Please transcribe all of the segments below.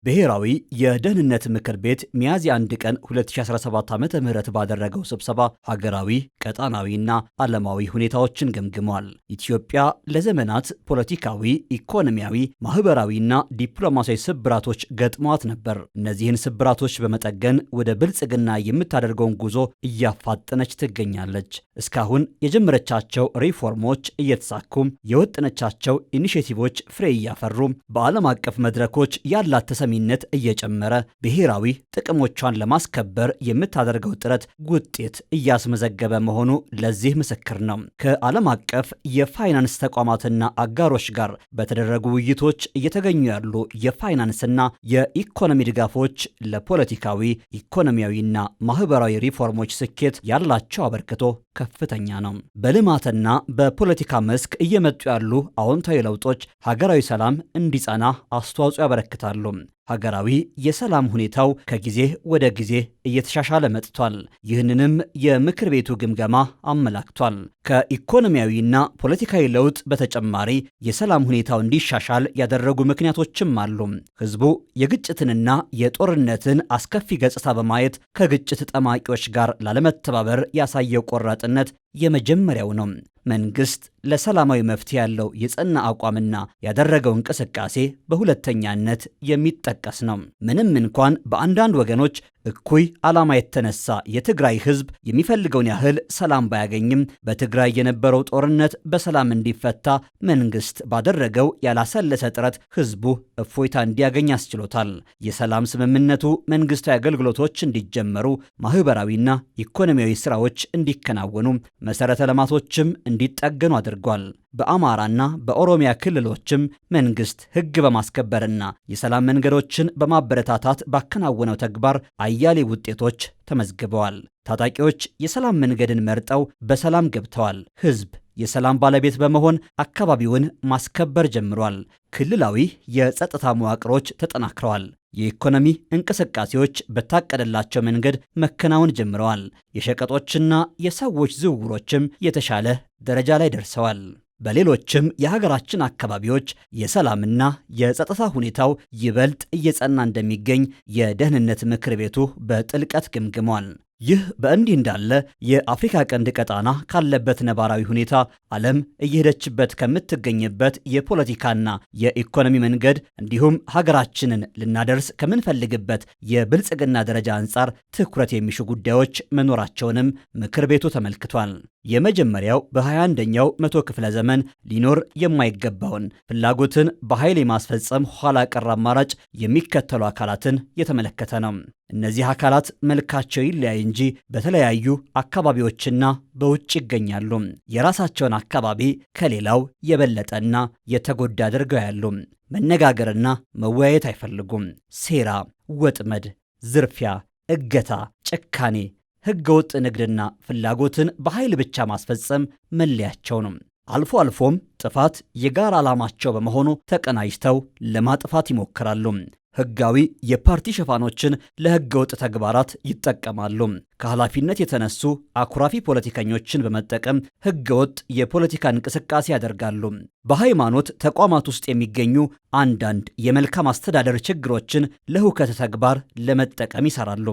ብሔራዊ የደህንነት ምክር ቤት ሚያዝያ 1 ቀን 2017 ዓ.ም ባደረገው ስብሰባ ሀገራዊ፣ ቀጣናዊና ዓለማዊ ሁኔታዎችን ገምግሟል። ኢትዮጵያ ለዘመናት ፖለቲካዊ፣ ኢኮኖሚያዊ፣ ማህበራዊና ዲፕሎማሲያዊ ስብራቶች ገጥሟት ነበር። እነዚህን ስብራቶች በመጠገን ወደ ብልጽግና የምታደርገውን ጉዞ እያፋጠነች ትገኛለች። እስካሁን የጀመረቻቸው ሪፎርሞች እየተሳኩም፣ የወጠነቻቸው ኢኒሼቲቮች ፍሬ እያፈሩም፣ በዓለም አቀፍ መድረኮች ያላት ተሰሚነት እየጨመረ ብሔራዊ ጥቅሞቿን ለማስከበር የምታደርገው ጥረት ውጤት እያስመዘገበ መሆኑ ለዚህ ምስክር ነው። ከዓለም አቀፍ የፋይናንስ ተቋማትና አጋሮች ጋር በተደረጉ ውይይቶች እየተገኙ ያሉ የፋይናንስና የኢኮኖሚ ድጋፎች ለፖለቲካዊ፣ ኢኮኖሚያዊና ማህበራዊ ሪፎርሞች ስኬት ያላቸው አበርክቶ ከፍተኛ ነው። በልማትና በፖለቲካ መስክ እየመጡ ያሉ አዎንታዊ ለውጦች ሀገራዊ ሰላም እንዲጸና አስተዋጽኦ ያበረክታሉ። ሀገራዊ የሰላም ሁኔታው ከጊዜ ወደ ጊዜ እየተሻሻለ መጥቷል። ይህንንም የምክር ቤቱ ግምገማ አመላክቷል። ከኢኮኖሚያዊና ፖለቲካዊ ለውጥ በተጨማሪ የሰላም ሁኔታው እንዲሻሻል ያደረጉ ምክንያቶችም አሉ። ህዝቡ የግጭትንና የጦርነትን አስከፊ ገጽታ በማየት ከግጭት ጠማቂዎች ጋር ላለመተባበር ያሳየው ቆራጥነት የመጀመሪያው ነው። መንግስት ለሰላማዊ መፍትሄ ያለው የጸና አቋምና ያደረገው እንቅስቃሴ በሁለተኛነት የሚጠቀስ ነው። ምንም እንኳን በአንዳንድ ወገኖች እኩይ ዓላማ የተነሳ የትግራይ ህዝብ የሚፈልገውን ያህል ሰላም ባያገኝም በትግራይ የነበረው ጦርነት በሰላም እንዲፈታ መንግስት ባደረገው ያላሰለሰ ጥረት ህዝቡ እፎይታ እንዲያገኝ አስችሎታል። የሰላም ስምምነቱ መንግስታዊ አገልግሎቶች እንዲጀመሩ፣ ማህበራዊና ኢኮኖሚያዊ ስራዎች እንዲከናወኑ፣ መሰረተ ልማቶችም እንዲጠገኑ አድርጓል። በአማራና በኦሮሚያ ክልሎችም መንግስት ህግ በማስከበርና የሰላም መንገዶችን በማበረታታት ባከናወነው ተግባር አያሌ ውጤቶች ተመዝግበዋል። ታጣቂዎች የሰላም መንገድን መርጠው በሰላም ገብተዋል። ህዝብ የሰላም ባለቤት በመሆን አካባቢውን ማስከበር ጀምሯል። ክልላዊ የጸጥታ መዋቅሮች ተጠናክረዋል። የኢኮኖሚ እንቅስቃሴዎች በታቀደላቸው መንገድ መከናወን ጀምረዋል። የሸቀጦችና የሰዎች ዝውውሮችም የተሻለ ደረጃ ላይ ደርሰዋል። በሌሎችም የሀገራችን አካባቢዎች የሰላምና የጸጥታ ሁኔታው ይበልጥ እየጸና እንደሚገኝ የደህንነት ምክር ቤቱ በጥልቀት ገምግሟል። ይህ በእንዲህ እንዳለ የአፍሪካ ቀንድ ቀጣና ካለበት ነባራዊ ሁኔታ ዓለም እየሄደችበት ከምትገኝበት የፖለቲካና የኢኮኖሚ መንገድ እንዲሁም ሀገራችንን ልናደርስ ከምንፈልግበት የብልጽግና ደረጃ አንጻር ትኩረት የሚሹ ጉዳዮች መኖራቸውንም ምክር ቤቱ ተመልክቷል። የመጀመሪያው በ21ኛው መቶ ክፍለ ዘመን ሊኖር የማይገባውን ፍላጎትን በኃይል የማስፈጸም ኋላ ቀር አማራጭ የሚከተሉ አካላትን የተመለከተ ነው። እነዚህ አካላት መልካቸው ይለያይ እንጂ በተለያዩ አካባቢዎችና በውጭ ይገኛሉ። የራሳቸውን አካባቢ ከሌላው የበለጠና የተጎዳ አድርገው ያሉ። መነጋገርና መወያየት አይፈልጉም። ሴራ፣ ወጥመድ፣ ዝርፊያ፣ እገታ፣ ጭካኔ፣ ህገወጥ ንግድና ፍላጎትን በኃይል ብቻ ማስፈጸም መለያቸው ነው። አልፎ አልፎም ጥፋት የጋራ ዓላማቸው በመሆኑ ተቀናጅተው ለማጥፋት ይሞክራሉ። ህጋዊ የፓርቲ ሽፋኖችን ለህገወጥ ተግባራት ይጠቀማሉ። ከኃላፊነት የተነሱ አኩራፊ ፖለቲከኞችን በመጠቀም ህገወጥ የፖለቲካ እንቅስቃሴ ያደርጋሉ። በሃይማኖት ተቋማት ውስጥ የሚገኙ አንዳንድ የመልካም አስተዳደር ችግሮችን ለሁከት ተግባር ለመጠቀም ይሰራሉ።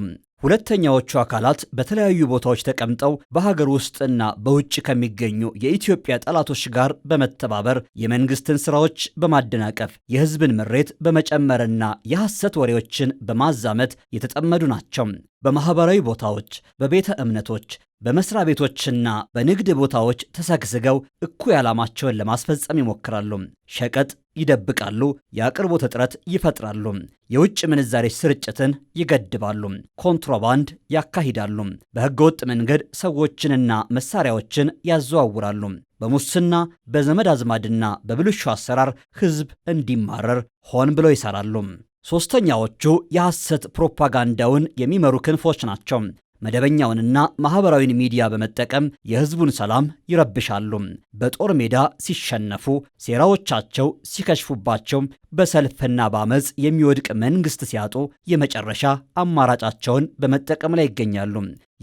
ሁለተኛዎቹ አካላት በተለያዩ ቦታዎች ተቀምጠው በሀገር ውስጥና በውጭ ከሚገኙ የኢትዮጵያ ጠላቶች ጋር በመተባበር የመንግስትን ስራዎች በማደናቀፍ የህዝብን ምሬት በመጨመርና የሐሰት ወሬዎችን በማዛመት የተጠመዱ ናቸው። በማህበራዊ ቦታዎች፣ በቤተ እምነቶች፣ በመስሪያ ቤቶችና በንግድ ቦታዎች ተሰግስገው እኩይ ዓላማቸውን ለማስፈጸም ይሞክራሉ። ሸቀጥ ይደብቃሉ፣ የአቅርቦት እጥረት ይፈጥራሉ፣ የውጭ ምንዛሬ ስርጭትን ይገድባሉ፣ ኮንትሮባንድ ያካሂዳሉ፣ በህገወጥ መንገድ ሰዎችንና መሳሪያዎችን ያዘዋውራሉ። በሙስና በዘመድ አዝማድና በብልሹ አሰራር ህዝብ እንዲማረር ሆን ብለው ይሰራሉ። ሶስተኛዎቹ የሐሰት ፕሮፓጋንዳውን የሚመሩ ክንፎች ናቸው። መደበኛውንና ማህበራዊን ሚዲያ በመጠቀም የህዝቡን ሰላም ይረብሻሉ። በጦር ሜዳ ሲሸነፉ፣ ሴራዎቻቸው ሲከሽፉባቸው፣ በሰልፍና በአመፅ የሚወድቅ መንግስት ሲያጡ የመጨረሻ አማራጫቸውን በመጠቀም ላይ ይገኛሉ።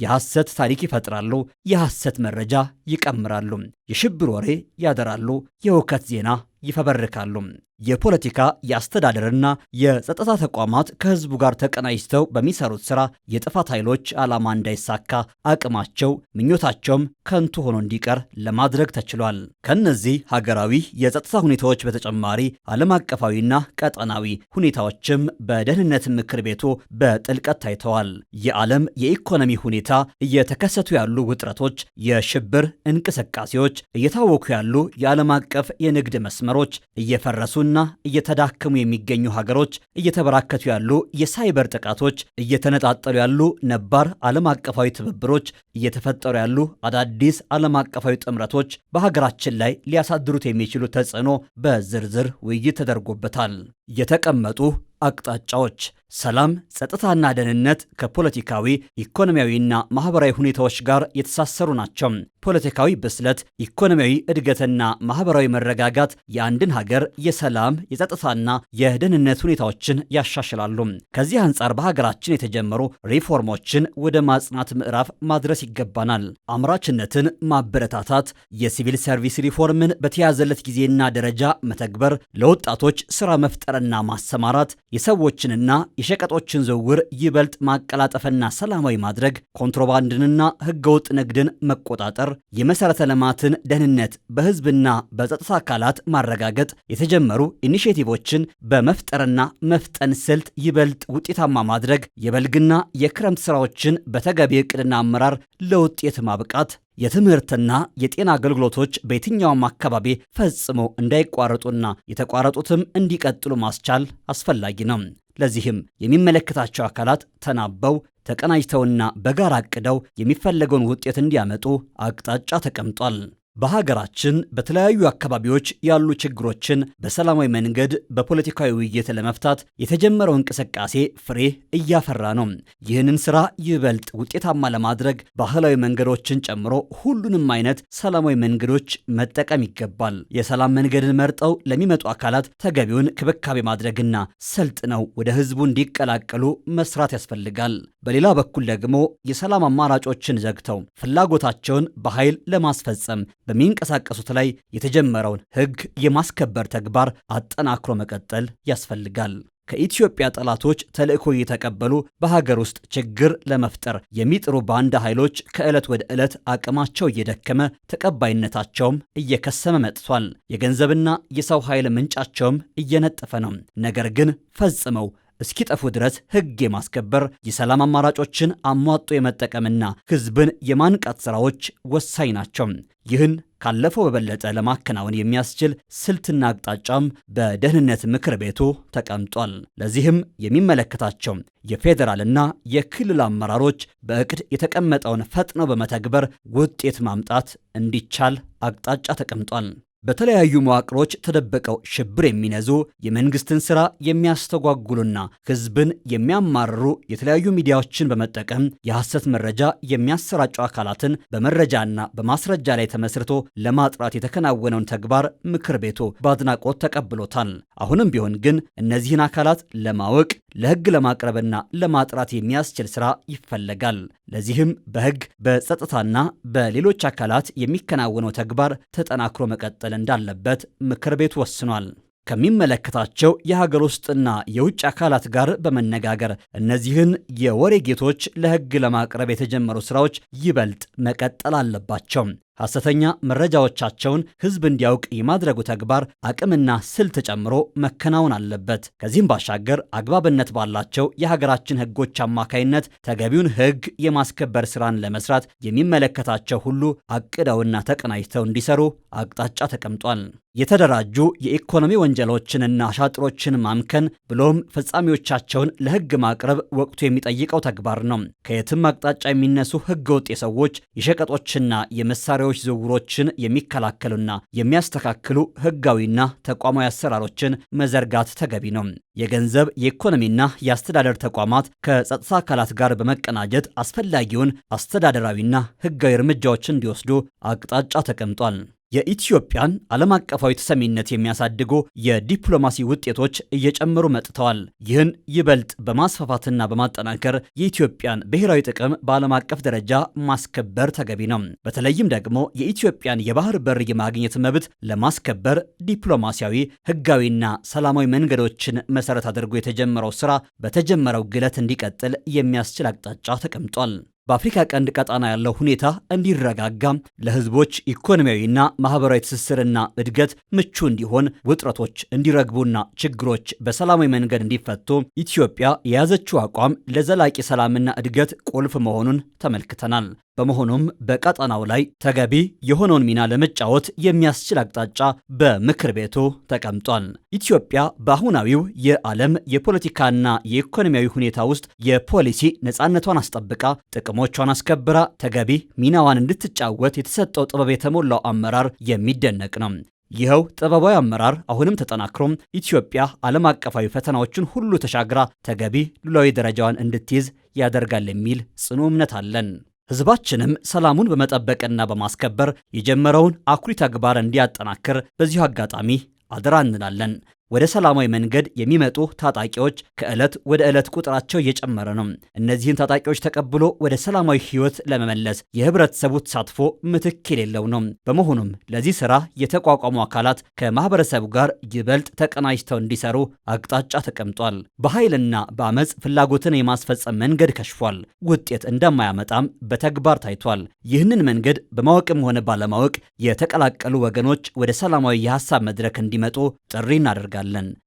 የሐሰት ታሪክ ይፈጥራሉ፣ የሐሰት መረጃ ይቀምራሉ፣ የሽብር ወሬ ያደራሉ፣ የሁከት ዜና ይፈበርካሉ። የፖለቲካ የአስተዳደርና የጸጥታ ተቋማት ከህዝቡ ጋር ተቀናጅተው በሚሰሩት ስራ የጥፋት ኃይሎች ዓላማ እንዳይሳካ አቅማቸው ምኞታቸውም ከንቱ ሆኖ እንዲቀር ለማድረግ ተችሏል። ከነዚህ ሀገራዊ የጸጥታ ሁኔታዎች በተጨማሪ ዓለም አቀፋዊና ቀጠናዊ ሁኔታዎችም በደህንነት ምክር ቤቱ በጥልቀት ታይተዋል። የዓለም የኢኮኖሚ ሁኔታ፣ እየተከሰቱ ያሉ ውጥረቶች፣ የሽብር እንቅስቃሴዎች፣ እየታወኩ ያሉ የዓለም አቀፍ የንግድ መስመሮች፣ እየፈረሱና እየተዳከሙ የሚገኙ ሀገሮች፣ እየተበራከቱ ያሉ የሳይበር ጥቃቶች፣ እየተነጣጠሉ ያሉ ነባር ዓለም አቀፋዊ ትብብሮች፣ እየተፈጠሩ ያሉ አዳዲስ ዓለም አቀፋዊ ጥምረቶች በሀገራችን ላይ ሊያሳድሩት የሚችሉ ተጽዕኖ በዝርዝር ውይይት ተደርጎበታል። የተቀመጡ አቅጣጫዎች ሰላም፣ ጸጥታና ደህንነት ከፖለቲካዊ ኢኮኖሚያዊና ማህበራዊ ሁኔታዎች ጋር የተሳሰሩ ናቸው። ፖለቲካዊ ብስለት፣ ኢኮኖሚያዊ እድገትና ማህበራዊ መረጋጋት የአንድን ሀገር የሰላም የጸጥታና የደህንነት ሁኔታዎችን ያሻሽላሉ። ከዚህ አንጻር በሀገራችን የተጀመሩ ሪፎርሞችን ወደ ማጽናት ምዕራፍ ማድረስ ይገባናል። አምራችነትን ማበረታታት፣ የሲቪል ሰርቪስ ሪፎርምን በተያዘለት ጊዜና ደረጃ መተግበር፣ ለወጣቶች ስራ መፍጠርና ማሰማራት፣ የሰዎችንና የሸቀጦችን ዝውውር ይበልጥ ማቀላጠፍና ሰላማዊ ማድረግ፣ ኮንትሮባንድንና ህገወጥ ንግድን መቆጣጠር፣ የመሰረተ ልማትን ደህንነት በህዝብና በጸጥታ አካላት ማረጋገጥ፣ የተጀመሩ ኢኒሼቲቮችን በመፍጠርና መፍጠን ስልት ይበልጥ ውጤታማ ማድረግ፣ የበልግና የክረምት ስራዎችን በተገቢ ዕቅድና አመራር ለውጤት ማብቃት፣ የትምህርትና የጤና አገልግሎቶች በየትኛውም አካባቢ ፈጽሞ እንዳይቋረጡና የተቋረጡትም እንዲቀጥሉ ማስቻል አስፈላጊ ነው። ለዚህም የሚመለከታቸው አካላት ተናበው ተቀናጅተውና በጋራ አቅደው የሚፈለገውን ውጤት እንዲያመጡ አቅጣጫ ተቀምጧል። በሀገራችን በተለያዩ አካባቢዎች ያሉ ችግሮችን በሰላማዊ መንገድ በፖለቲካዊ ውይይት ለመፍታት የተጀመረው እንቅስቃሴ ፍሬ እያፈራ ነው። ይህንን ስራ ይበልጥ ውጤታማ ለማድረግ ባህላዊ መንገዶችን ጨምሮ ሁሉንም አይነት ሰላማዊ መንገዶች መጠቀም ይገባል። የሰላም መንገድን መርጠው ለሚመጡ አካላት ተገቢውን ክብካቤ ማድረግና ሰልጥነው ወደ ህዝቡ እንዲቀላቀሉ መስራት ያስፈልጋል። በሌላ በኩል ደግሞ የሰላም አማራጮችን ዘግተው ፍላጎታቸውን በኃይል ለማስፈጸም በሚንቀሳቀሱት ላይ የተጀመረውን ህግ የማስከበር ተግባር አጠናክሮ መቀጠል ያስፈልጋል። ከኢትዮጵያ ጠላቶች ተልዕኮ እየተቀበሉ በሀገር ውስጥ ችግር ለመፍጠር የሚጥሩ ባንዳ ኃይሎች ከዕለት ወደ ዕለት አቅማቸው እየደከመ ተቀባይነታቸውም እየከሰመ መጥቷል። የገንዘብና የሰው ኃይል ምንጫቸውም እየነጠፈ ነው። ነገር ግን ፈጽመው እስኪጠፉ ድረስ ህግ የማስከበር የሰላም አማራጮችን አሟጦ የመጠቀምና ህዝብን የማንቃት ስራዎች ወሳኝ ናቸው። ይህን ካለፈው በበለጠ ለማከናወን የሚያስችል ስልትና አቅጣጫም በደህንነት ምክር ቤቱ ተቀምጧል። ለዚህም የሚመለከታቸው የፌዴራልና የክልል አመራሮች በእቅድ የተቀመጠውን ፈጥነው በመተግበር ውጤት ማምጣት እንዲቻል አቅጣጫ ተቀምጧል። በተለያዩ መዋቅሮች ተደብቀው ሽብር የሚነዙ የመንግስትን ስራ የሚያስተጓጉሉና ህዝብን የሚያማርሩ የተለያዩ ሚዲያዎችን በመጠቀም የሐሰት መረጃ የሚያሰራጩ አካላትን በመረጃና በማስረጃ ላይ ተመስርቶ ለማጥራት የተከናወነውን ተግባር ምክር ቤቱ በአድናቆት ተቀብሎታል። አሁንም ቢሆን ግን እነዚህን አካላት ለማወቅ ለህግ ለማቅረብና ለማጥራት የሚያስችል ስራ ይፈለጋል። ለዚህም በህግ በጸጥታና በሌሎች አካላት የሚከናወነው ተግባር ተጠናክሮ መቀጠል እንዳለበት ምክር ቤቱ ወስኗል። ከሚመለከታቸው የሀገር ውስጥና የውጭ አካላት ጋር በመነጋገር እነዚህን የወሬ ጌቶች ለህግ ለማቅረብ የተጀመሩ ስራዎች ይበልጥ መቀጠል አለባቸው። ሐሰተኛ መረጃዎቻቸውን ህዝብ እንዲያውቅ የማድረጉ ተግባር አቅምና ስልት ጨምሮ መከናወን አለበት። ከዚህም ባሻገር አግባብነት ባላቸው የሀገራችን ህጎች አማካይነት ተገቢውን ህግ የማስከበር ስራን ለመስራት የሚመለከታቸው ሁሉ አቅደውና ተቀናጅተው እንዲሰሩ አቅጣጫ ተቀምጧል። የተደራጁ የኢኮኖሚ ወንጀሎችንና አሻጥሮችን ማምከን ብሎም ፈጻሚዎቻቸውን ለህግ ማቅረብ ወቅቱ የሚጠይቀው ተግባር ነው። ከየትም አቅጣጫ የሚነሱ ህገወጥ የሰዎች የሸቀጦችና የመሳሪያዎች ዝውውሮችን የሚከላከሉና የሚያስተካክሉ ህጋዊና ተቋማዊ አሰራሮችን መዘርጋት ተገቢ ነው። የገንዘብ የኢኮኖሚና የአስተዳደር ተቋማት ከጸጥታ አካላት ጋር በመቀናጀት አስፈላጊውን አስተዳደራዊና ህጋዊ እርምጃዎችን እንዲወስዱ አቅጣጫ ተቀምጧል። የኢትዮጵያን ዓለም አቀፋዊ ተሰሚነት የሚያሳድጉ የዲፕሎማሲ ውጤቶች እየጨመሩ መጥተዋል። ይህን ይበልጥ በማስፋፋትና በማጠናከር የኢትዮጵያን ብሔራዊ ጥቅም በዓለም አቀፍ ደረጃ ማስከበር ተገቢ ነው። በተለይም ደግሞ የኢትዮጵያን የባህር በር የማግኘት መብት ለማስከበር ዲፕሎማሲያዊ፣ ሕጋዊና ሰላማዊ መንገዶችን መሰረት አድርጎ የተጀመረው ስራ በተጀመረው ግለት እንዲቀጥል የሚያስችል አቅጣጫ ተቀምጧል። በአፍሪካ ቀንድ ቀጣና ያለው ሁኔታ እንዲረጋጋ፣ ለህዝቦች ኢኮኖሚያዊና ማህበራዊ ትስስርና እድገት ምቹ እንዲሆን፣ ውጥረቶች እንዲረግቡና ችግሮች በሰላማዊ መንገድ እንዲፈቱ ኢትዮጵያ የያዘችው አቋም ለዘላቂ ሰላምና እድገት ቁልፍ መሆኑን ተመልክተናል። በመሆኑም በቀጠናው ላይ ተገቢ የሆነውን ሚና ለመጫወት የሚያስችል አቅጣጫ በምክር ቤቱ ተቀምጧል። ኢትዮጵያ በአሁናዊው የዓለም የፖለቲካና የኢኮኖሚያዊ ሁኔታ ውስጥ የፖሊሲ ነፃነቷን አስጠብቃ ጥቅሞቿን አስከብራ ተገቢ ሚናዋን እንድትጫወት የተሰጠው ጥበብ የተሞላው አመራር የሚደነቅ ነው። ይኸው ጥበባዊ አመራር አሁንም ተጠናክሮ ኢትዮጵያ ዓለም አቀፋዊ ፈተናዎችን ሁሉ ተሻግራ ተገቢ ሉዓላዊ ደረጃዋን እንድትይዝ ያደርጋል የሚል ጽኑ እምነት አለን። ህዝባችንም ሰላሙን በመጠበቅና በማስከበር የጀመረውን አኩሪ ተግባር እንዲያጠናክር በዚሁ አጋጣሚ አደራ እንላለን። ወደ ሰላማዊ መንገድ የሚመጡ ታጣቂዎች ከዕለት ወደ ዕለት ቁጥራቸው እየጨመረ ነው። እነዚህን ታጣቂዎች ተቀብሎ ወደ ሰላማዊ ህይወት ለመመለስ የህብረተሰቡ ተሳትፎ ምትክ የሌለው ነው። በመሆኑም ለዚህ ስራ የተቋቋሙ አካላት ከማህበረሰቡ ጋር ይበልጥ ተቀናጅተው እንዲሰሩ አቅጣጫ ተቀምጧል። በኃይልና በአመፅ ፍላጎትን የማስፈጸም መንገድ ከሽፏል። ውጤት እንደማያመጣም በተግባር ታይቷል። ይህንን መንገድ በማወቅም ሆነ ባለማወቅ የተቀላቀሉ ወገኖች ወደ ሰላማዊ የሐሳብ መድረክ እንዲመጡ ጥሪ እናደርጋለን።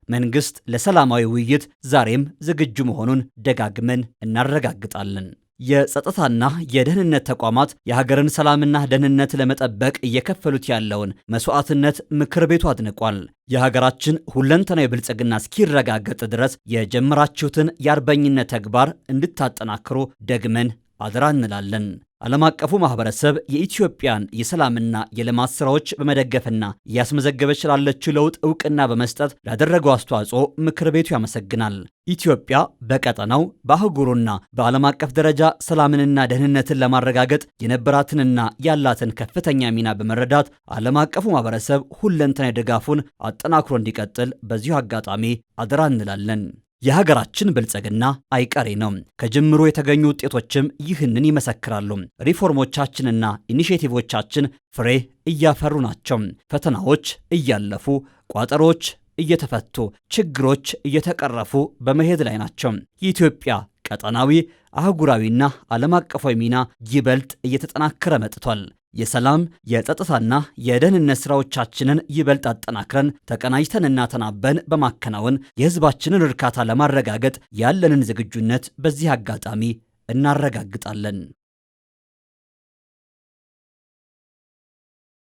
መንግስት ለሰላማዊ ውይይት ዛሬም ዝግጁ መሆኑን ደጋግመን እናረጋግጣለን። የጸጥታና የደህንነት ተቋማት የሀገርን ሰላምና ደህንነት ለመጠበቅ እየከፈሉት ያለውን መስዋዕትነት ምክር ቤቱ አድንቋል። የሀገራችን ሁለንተናዊ ብልጽግና እስኪረጋገጥ ድረስ የጀመራችሁትን የአርበኝነት ተግባር እንድታጠናክሩ ደግመን አደራ እንላለን። ዓለም አቀፉ ማህበረሰብ የኢትዮጵያን የሰላምና የልማት ስራዎች በመደገፍና እያስመዘገበች ላለችው ለውጥ እውቅና በመስጠት ላደረገው አስተዋጽኦ ምክር ቤቱ ያመሰግናል። ኢትዮጵያ በቀጠናው በአህጉሩና በዓለም አቀፍ ደረጃ ሰላምንና ደህንነትን ለማረጋገጥ የነበራትንና ያላትን ከፍተኛ ሚና በመረዳት ዓለም አቀፉ ማህበረሰብ ሁለንተናዊ ድጋፉን አጠናክሮ እንዲቀጥል በዚሁ አጋጣሚ አደራ እንላለን። የሀገራችን ብልጽግና አይቀሬ ነው። ከጅምሩ የተገኙ ውጤቶችም ይህንን ይመሰክራሉ። ሪፎርሞቻችንና ኢኒሼቲቮቻችን ፍሬ እያፈሩ ናቸው። ፈተናዎች እያለፉ፣ ቋጠሮች እየተፈቱ፣ ችግሮች እየተቀረፉ በመሄድ ላይ ናቸው። የኢትዮጵያ ቀጠናዊ አህጉራዊና ዓለም አቀፋዊ ሚና ይበልጥ እየተጠናከረ መጥቷል። የሰላም የጸጥታና የደህንነት ስራዎቻችንን ይበልጥ አጠናክረን ተቀናጅተንና ተናበን በማከናወን የህዝባችንን እርካታ ለማረጋገጥ ያለንን ዝግጁነት በዚህ አጋጣሚ እናረጋግጣለን።